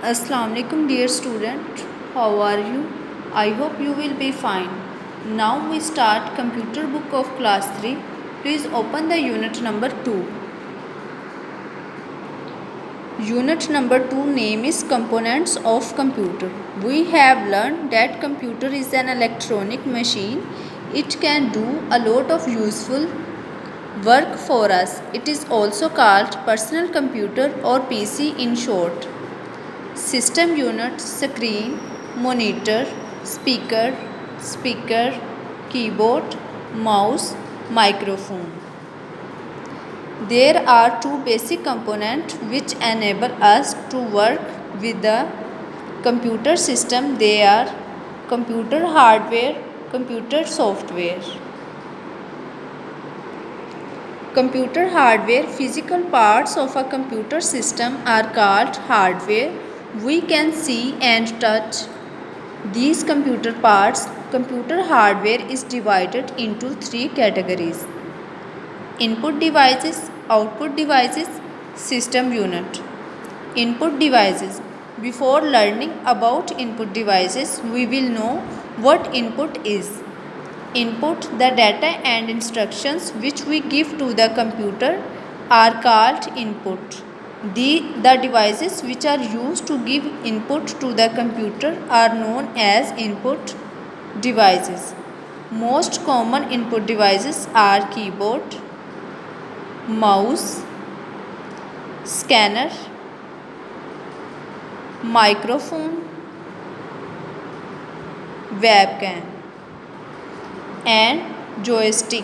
Assalamu alaikum dear student, how are you? I hope you will be fine. Now we start computer book of class 3. Please open the unit number 2. Unit number 2 name is components of computer. We have learned that computer is an electronic machine. It can do a lot of useful work for us. It is also called personal computer or PC in short. System unit, screen, monitor, speaker, keyboard, mouse, microphone. There are two basic components which enable us to work with the computer system. They are computer hardware, computer software. Computer hardware, physical parts of a computer system are called hardware. We can see and touch these computer parts. Computer hardware is divided into three categories: input devices, output devices, system unit. Input devices. Before learning about input devices, we will know what input is. Input, the data and instructions which we give to the computer are called input. The devices which are used to give input to the computer are known as input devices. Most common input devices are keyboard, mouse, scanner, microphone, webcam and joystick.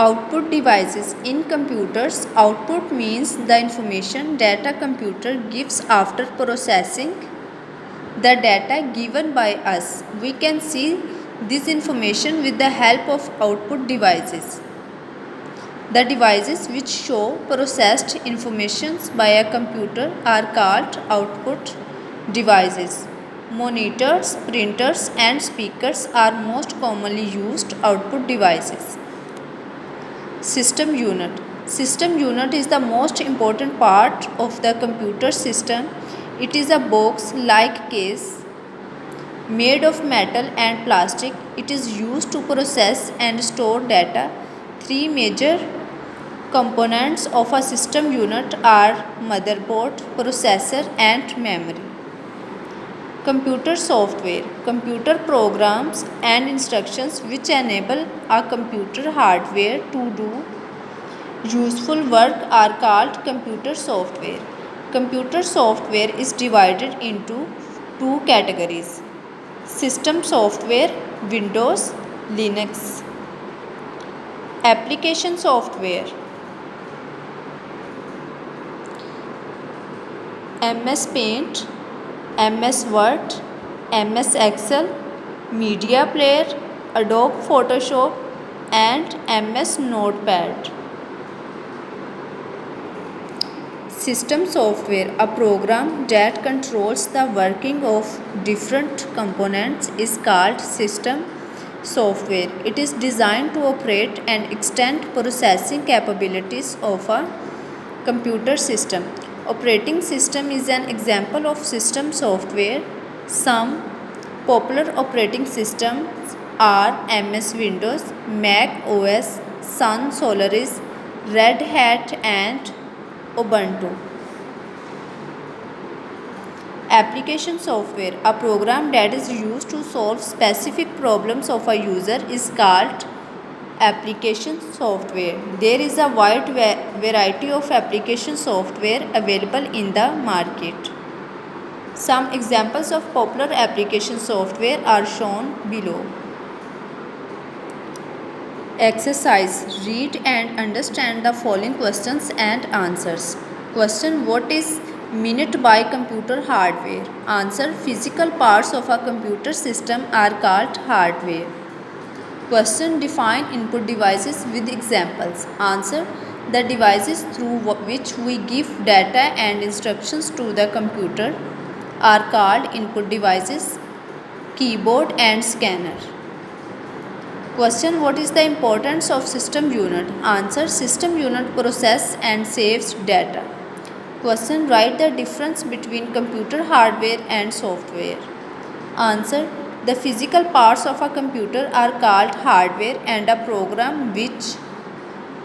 Output devices. In computers, output means the information data computer gives after processing the data given by us. We can see this information with the help of output devices. The devices which show processed informations by a computer are called output devices. Monitors, printers and speakers are most commonly used output devices. System unit. System unit is the most important part of the computer system. It is a box-like case made of metal and plastic. It is used to process and store data. Three major components of a system unit are motherboard, processor and memory. Computer software. Computer programs and instructions which enable a computer hardware to do useful work are called computer software. Computer software is divided into two categories: system software, Windows, Linux. Application software, MS Paint, MS Word, MS Excel, Media Player, Adobe Photoshop and MS Notepad. System software, a program that controls the working of different components, is called system software. It is designed to operate and extend processing capabilities of a computer system. Operating system is an example of system software. Some popular operating systems are MS Windows, Mac OS, Sun Solaris, Red Hat and Ubuntu. Application software, a program that is used to solve specific problems of a user, is called application software. There is a wide variety of application software available in the market. Some examples of popular application software are shown below. Exercise. Read and understand the following questions and answers. Question: what is meant by computer hardware? Answer: physical parts of a computer system are called hardware. Question: define input devices with examples. Answer: the devices through which we give data and instructions to the computer are called input devices. Keyboard and scanner. Question: what is the importance of system unit? Answer: system unit process and saves data. Question: write the difference between computer hardware and software. Answer: the physical parts of a computer are called hardware and a program which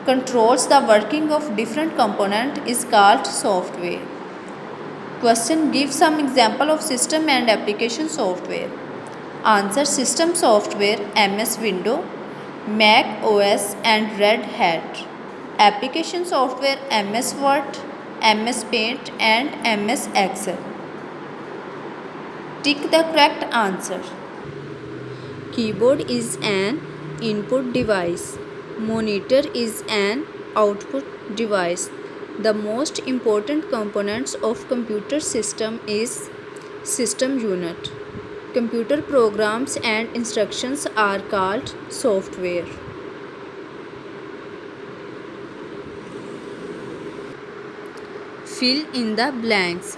controls the working of different components is called software. Question: give some example of system and application software. Answer: system software MS Windows, Mac OS and Red Hat. Application software MS Word, MS Paint and MS Excel. Tick the correct answer. Keyboard is an input device. Monitor is an output device. The most important components of computer system is system unit. Computer programs and instructions are called software. Fill in the blanks.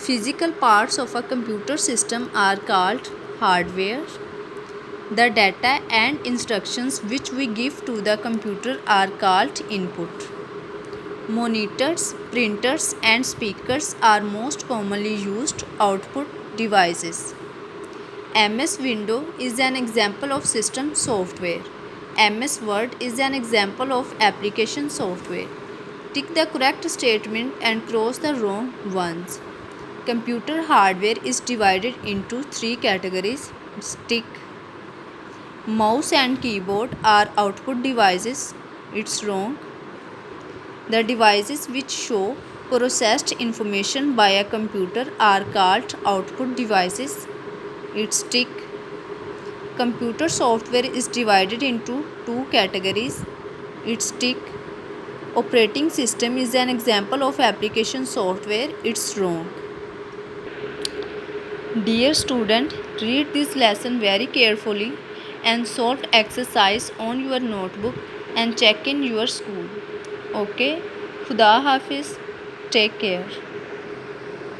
Physical parts of a computer system are called hardware. The data and instructions which we give to the computer are called input. Monitors, printers and speakers are most commonly used output devices. MS Windows is an example of system software. MS Word is an example of application software. Tick the correct statement and cross the wrong ones. Computer hardware is divided into 3 categories. Tick. Mouse and keyboard are output devices. It's wrong. The devices which show processed information by a computer are called output devices. It's tick. Computer software is divided into 2 categories. It's tick. Operating system is an example of application software. It's wrong. Dear student, read this lesson very carefully and solve exercise on your notebook and check in your school. Okay? Khuda Hafiz. Take care.